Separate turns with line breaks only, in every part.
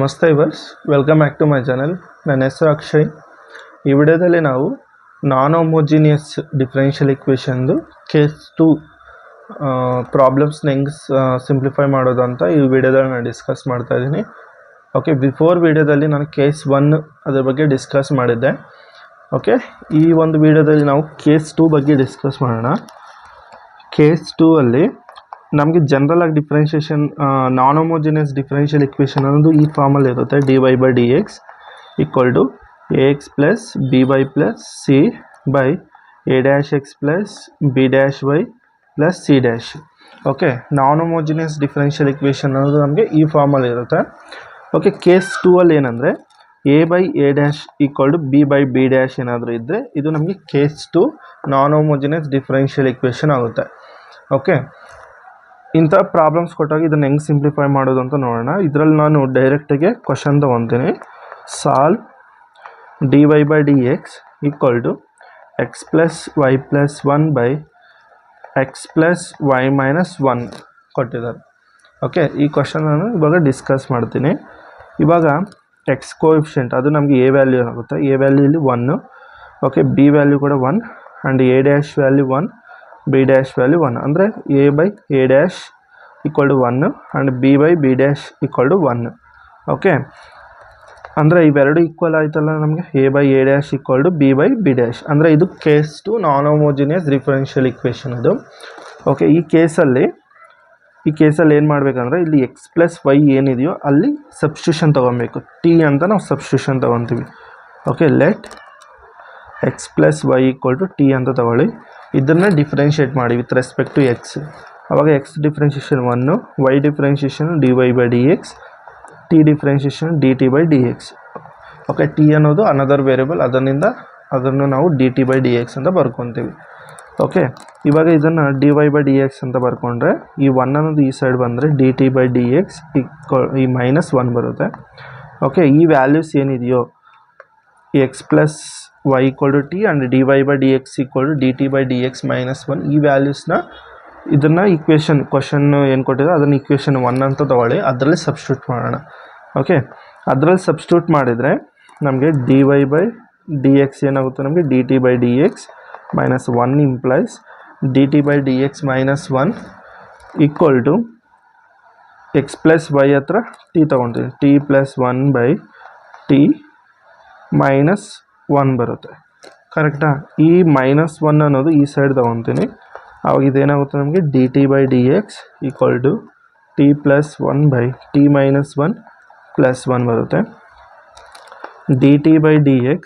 ನಮಸ್ತೆ ಇವರ್ಸ್, welcome back to my channel. ನನ್ನ ಹೆಸರು ಅಕ್ಷಯ್. ಈ ವಿಡಿಯೋದಲ್ಲಿ ನಾವು ನಾನ್ ಹೋಮೋಜಿನಿಯಸ್ ಡಿಫರೆನ್ಷಿಯಲ್ ಇಕ್ವೇಷನ್ದು ಕೇಸ್ 2 ಪ್ರಾಬ್ಲಮ್ಸ್ನ ಹೆಂಗೆ ಸಿಂಪ್ಲಿಫೈ ಮಾಡೋದು ಅಂತ ಈ ವಿಡಿಯೋದಲ್ಲಿ ನಾನು ಡಿಸ್ಕಸ್ ಮಾಡ್ತಾ ಇದ್ದೀನಿ. ಓಕೆ, ಬಿಫೋರ್ ವಿಡಿಯೋದಲ್ಲಿ ನಾನು ಕೇಸ್ 1 ಅದ್ರ ಬಗ್ಗೆ ಡಿಸ್ಕಸ್ ಮಾಡಿದ್ದೆ. ಓಕೆ, ಈ ಒಂದು ವಿಡಿಯೋದಲ್ಲಿ ನಾವು ಕೇಸ್ 2 ಬಗ್ಗೆ ಡಿಸ್ಕಸ್ ಮಾಡೋಣ. ಕೇಸ್ 2 ಅಲ್ಲಿ ನಮಗೆ ಜನರಲ್ ಆಗಿ ಡಿಫ್ರೆನ್ಷಿಯೇಷನ್ ನಾನ್ ಹೋಮೋಜಿನಿಯಸ್ ಡಿಫರೆನ್ಷಿಯಲ್ ಇಕ್ವೇಷನ್ ಅನ್ನೋದು ಈ ಫಾರ್ಮಲ್ಲಿ ಇರುತ್ತೆ. dy/dx = ax plus by plus c by a'(x) plus b'(y) plus c'. Okay, non homogeneous differential equation ಅನ್ನೋದು ನಮಗೆ ಈ ಫಾರ್ಮಲ್ಲಿ ಇರುತ್ತೆ. ಓಕೆ, ಕೇಸ್ 2 ಅಲ್ಲಿ ಏನಂದರೆ a/a' = b/b' ಏನಾದರೂ ಇದ್ದರೆ ಇದು ನಮಗೆ ಕೇಸ್ 2 ನಾನ್ ಹೋಮೋಜಿನಿಯಸ್ ಡಿಫರೆನ್ಷಿಯಲ್ ಇಕ್ವೇಷನ್ ಆಗುತ್ತೆ. ಓಕೆ, ಇಂಥ ಪ್ರಾಬ್ಲಮ್ಸ್ ಕೊಟ್ಟಾಗ ಇದನ್ನು ಹೆಂಗೆ ಸಿಂಪ್ಲಿಫೈ ಮಾಡೋದು ಅಂತ ನೋಡೋಣ. ಇದರಲ್ಲಿ ನಾನು ಡೈರೆಕ್ಟಾಗಿ ಕ್ವಶನ್ ತೊಗೊತೀನಿ. Solve dy/dx = x plus y plus 1 by x plus y minus 1 ಕೊಟ್ಟಿದ್ದಾರೆ. ಓಕೆ, ಈ ಕ್ವಶನ್ ನಾನು ಇವಾಗ ಡಿಸ್ಕಸ್ ಮಾಡ್ತೀನಿ. ಇವಾಗ ಎಕ್ಸ್ ಕೋಎಫಿಷಿಯಂಟ್ ಅದು ನಮಗೆ ಎ ವ್ಯಾಲ್ಯೂ ಆಗುತ್ತೆ. ಎ ವ್ಯಾಲ್ಯೂ ಇಲ್ಲಿ 1. ಓಕೆ, ಬಿ ವ್ಯಾಲ್ಯೂ ಕೂಡ 1 and a' value 1, b' value 1. ಅಂದರೆ a/a' = 1 ಆ್ಯಂಡ್ b/b' = 1. ಓಕೆ, ಅಂದರೆ ಇವೆರಡು ಈಕ್ವಲ್ ಆಯ್ತಲ್ಲ ನಮಗೆ. a/a' = b/b'. ಅಂದರೆ ಇದು ಕೇಸ್ 2 ನಾನ್ ಹೋಮೋಜಿನಿಯಸ್ ಡಿಫರೆನ್ಷಿಯಲ್ ಇಕ್ವೇಷನ್ ಇದು. ಓಕೆ, ಈ ಕೇಸಲ್ಲಿ ಏನು ಮಾಡಬೇಕಂದ್ರೆ ಇಲ್ಲಿ ಎಕ್ಸ್ ಪ್ಲಸ್ ವೈ ಏನಿದೆಯೋ ಅಲ್ಲಿ ಸಬ್ಸ್ಟಿಟ್ಯೂಷನ್ ತೊಗೊಬೇಕು. ಟಿ ಅಂತ ನಾವು ಸಬ್ಸ್ಟಿಟ್ಯೂಷನ್ ತೊಗೊತೀವಿ. Okay, let x plus y = T ಅಂತ ತೊಗೊಳ್ಳಿ. ಇದನ್ನು ಡಿಫ್ರೆನ್ಷಿಯೇಟ್ ಮಾಡಿ ವಿತ್ ರೆಸ್ಪೆಕ್ಟ್ ಟು ಎಕ್ಸ್. ಆವಾಗ x differentiation 1, y differentiation dy/dx, T differentiation dt/dx. Okay, T ಅನ್ನೋದು ಅನದರ್ ವೇರಿಯಬಲ್, ಅದನ್ನು ನಾವು dt/dx ಅಂತ ಬರ್ಕೊತೀವಿ. ಓಕೆ, ಇವಾಗ ಇದನ್ನು dy/dx ಅಂತ ಬರ್ಕೊಂಡ್ರೆ ಈ 1 ಅನ್ನೋದು ಈ ಸೈಡ್ ಬಂದರೆ dt/dx ಈ ಮೈನಸ್ 1 ಬರುತ್ತೆ. ಓಕೆ, ಈ ವ್ಯಾಲ್ಯೂಸ್ ಏನಿದೆಯೋ X plus y = t and dy/dx = dt/dx minus 1, ಈ ವ್ಯಾಲ್ಯೂಸ್ನ ಇದನ್ನು ಕ್ವಶನ್ ಏನು ಕೊಟ್ಟಿದೆ ಅದನ್ನು ಇಕ್ವೇಷನ್ 1 ಅಂತ ತೊಗೊಳ್ಳಿ, ಅದರಲ್ಲಿ ಸಬ್ಸ್ಟಿಟ್ಯೂಟ್ ಮಾಡೋಣ. ಓಕೆ, ಅದರಲ್ಲಿ ಸಬ್ಸ್ಟಿಟ್ಯೂಟ್ ಮಾಡಿದರೆ ನಮಗೆ dy/dx ಏನಾಗುತ್ತೆ, ನಮಗೆ dt/dx minus 1 implies dt/dx minus 1 = x plus y ಹತ್ರ ಟಿ ತೊಗೊಳ್ತೀವಿ. ಟಿ ಪ್ಲಸ್ 1/t ಮೈನಸ್ 1 ಬರುತ್ತೆ. ಕರೆಕ್ಟಾ? ಈ ಮೈನಸ್ 1 ಅನ್ನೋದು ಈ ಸೈಡ್ ತೊಗೊತೀನಿ. ಆವಾಗ ಇದೇನಾಗುತ್ತೆ, ನಮಗೆ dt/dx = t plus 1/t minus 1 plus 1 ಬರುತ್ತೆ. dt/dx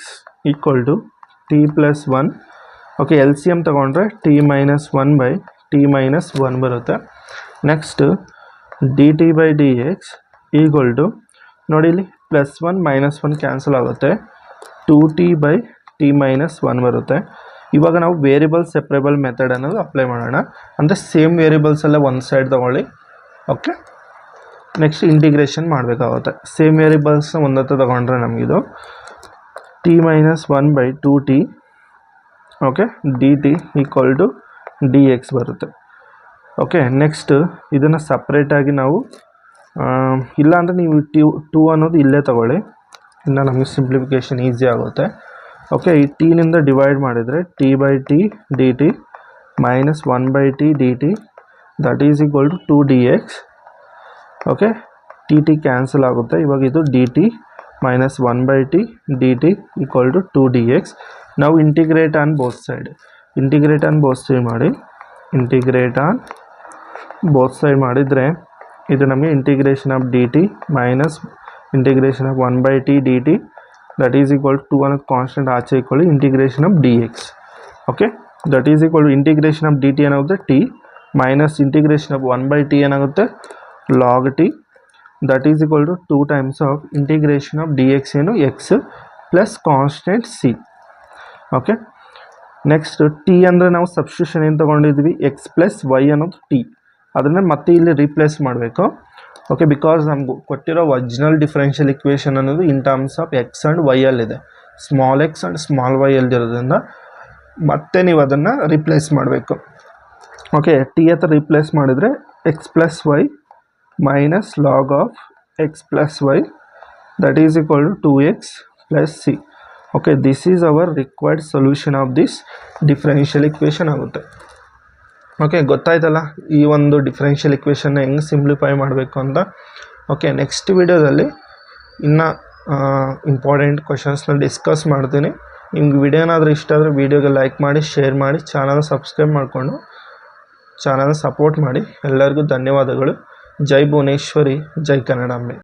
= t plus 1. Okay, L C M ತೊಗೊಂಡ್ರೆ t ಮೈನಸ್ 1/t ಮೈನಸ್ 1 ಬರುತ್ತೆ. ನೆಕ್ಸ್ಟ್ dt/dx = ನೋಡಿ ಇಲ್ಲಿ ಪ್ಲಸ್ 1 ಮೈನಸ್ 1 ಕ್ಯಾನ್ಸಲ್ ಆಗುತ್ತೆ, 2t/t ಮೈನಸ್ 1 ಬರುತ್ತೆ. ಇವಾಗ ನಾವು ವೇರಿಯಬಲ್ ಸೆಪ್ರೇಬಲ್ ಮೆಥಡ್ ಅನ್ನೋದು ಅಪ್ಲೈ ಮಾಡೋಣ. ಅಂದರೆ ಸೇಮ್ ವೇರಿಯಬಲ್ಸ್ ಎಲ್ಲ ಒಂದು ಸೈಡ್ ತೊಗೊಳ್ಳಿ. ಓಕೆ, ನೆಕ್ಸ್ಟ್ ಇಂಟಿಗ್ರೇಷನ್ ಮಾಡಬೇಕಾಗುತ್ತೆ. ಸೇಮ್ ವೇರಿಯಬಲ್ಸ್ನ ಒಂದತ್ತ ತೊಗೊಂಡ್ರೆ ನಮಗಿದು t minus 1/2t. Okay, dt = dx ಬರುತ್ತೆ. ಓಕೆ, ನೆಕ್ಸ್ಟ್ ಇದನ್ನು ಸಪ್ರೇಟಾಗಿ ನಾವು ಇಲ್ಲಾಂದರೆ ನೀವು 2 ಅನ್ನೋದು ಇಲ್ಲೇ ತೊಗೊಳ್ಳಿ, ಇನ್ನು ನಮಗೆ ಸಿಂಪ್ಲಿಫಿಕೇಷನ್ ಈಸಿ ಆಗುತ್ತೆ. ಓಕೆ, ಈ ಟಿನಿಂದ ಡಿವೈಡ್ ಮಾಡಿದರೆ t/t dt minus 1/t dt that is equal to 2dx. Okay, t cancel ಆಗುತ್ತೆ. ಇವಾಗ ಇದು dt minus 1/t dt = 2dx. ನಾವು ಇಂಟಿಗ್ರೇಟ್ ಆನ್ ಬೋತ್ ಸೈಡ್ ಮಾಡಿ. ಇಂಟಿಗ್ರೇಟ್ ಆನ್ ಬೋತ್ ಸೈಡ್ ಮಾಡಿದರೆ ಇದು ನಮಗೆ integration of dt minus integration of 1/t dt that is equal to 2 ಅನ್ನೋದು constant ಆಚೆ ಇಟ್ಕೊಳ್ಳಿ, integration of dx. Okay, that is equal to integration of dt ಏನಾಗುತ್ತೆ t minus integration of 1/t ಏನಾಗುತ್ತೆ log t that is equal to 2 times of integration of dx ಏನು x plus constant c. Okay, next T ಅಂದರೆ ನಾವು substitution ಏನು ತೊಗೊಂಡಿದ್ವಿ, X plus Y ಅನ್ನೋದು T, ಅದನ್ನು ಮತ್ತೆ ಇಲ್ಲಿ ರೀಪ್ಲೇಸ್ ಮಾಡಬೇಕು. ಓಕೆ, ಬಿಕಾಸ್ ನಮಗೂ ಕೊಟ್ಟಿರೋ ಒರಿಜಿನಲ್ ಡಿಫರೆನ್ಷಿಯಲ್ ಇಕ್ವೇಷನ್ ಅನ್ನೋದು in terms of x and y ಅಲ್ಲಿದೆ, small x and small y ಅಲ್ಲಿರೋದ್ರಿಂದ ಮತ್ತೆ ನೀವು ಅದನ್ನು ರಿಪ್ಲೇಸ್ ಮಾಡಬೇಕು. ಓಕೆ, ಟಿ ಹತ್ರ ರಿಪ್ಲೇಸ್ ಮಾಡಿದರೆ x plus y minus log of x plus y that is equal to 2x plus C. Okay, this is our required solution of this differential equation ಆಗುತ್ತೆ. Okay, ಗೊತ್ತಾಯ್ತಲ್ಲ ಈ ಒಂದು ಡಿಫ್ರೆನ್ಷಿಯಲ್ ಇಕ್ವೇಷನ್ನ ಹೆಂಗೆ simplify ಮಾಡಬೇಕು ಅಂತ. Okay, next ವಿಡಿಯೋದಲ್ಲಿ ಇನ್ನೂ important ಕ್ವಶನ್ಸ್ನ discuss ಮಾಡ್ತೀನಿ. ನಿಮ್ಗೆ ವಿಡಿಯೋ ಏನಾದರೂ ಇಷ್ಟ ಆದರೆ ವಿಡಿಯೋಗೆ ಲೈಕ್ ಮಾಡಿ, ಶೇರ್ ಮಾಡಿ, ಚಾನಲ್ನ ಸಬ್ಸ್ಕ್ರೈಬ್ ಮಾಡಿಕೊಂಡು ಚಾನಲ್ನ ಸಪೋರ್ಟ್ ಮಾಡಿ. ಎಲ್ಲರಿಗೂ ಧನ್ಯವಾದಗಳು. ಜೈ ಭುವನೇಶ್ವರಿ, ಜೈ ಕನ್ನಡಾಂಬೆ.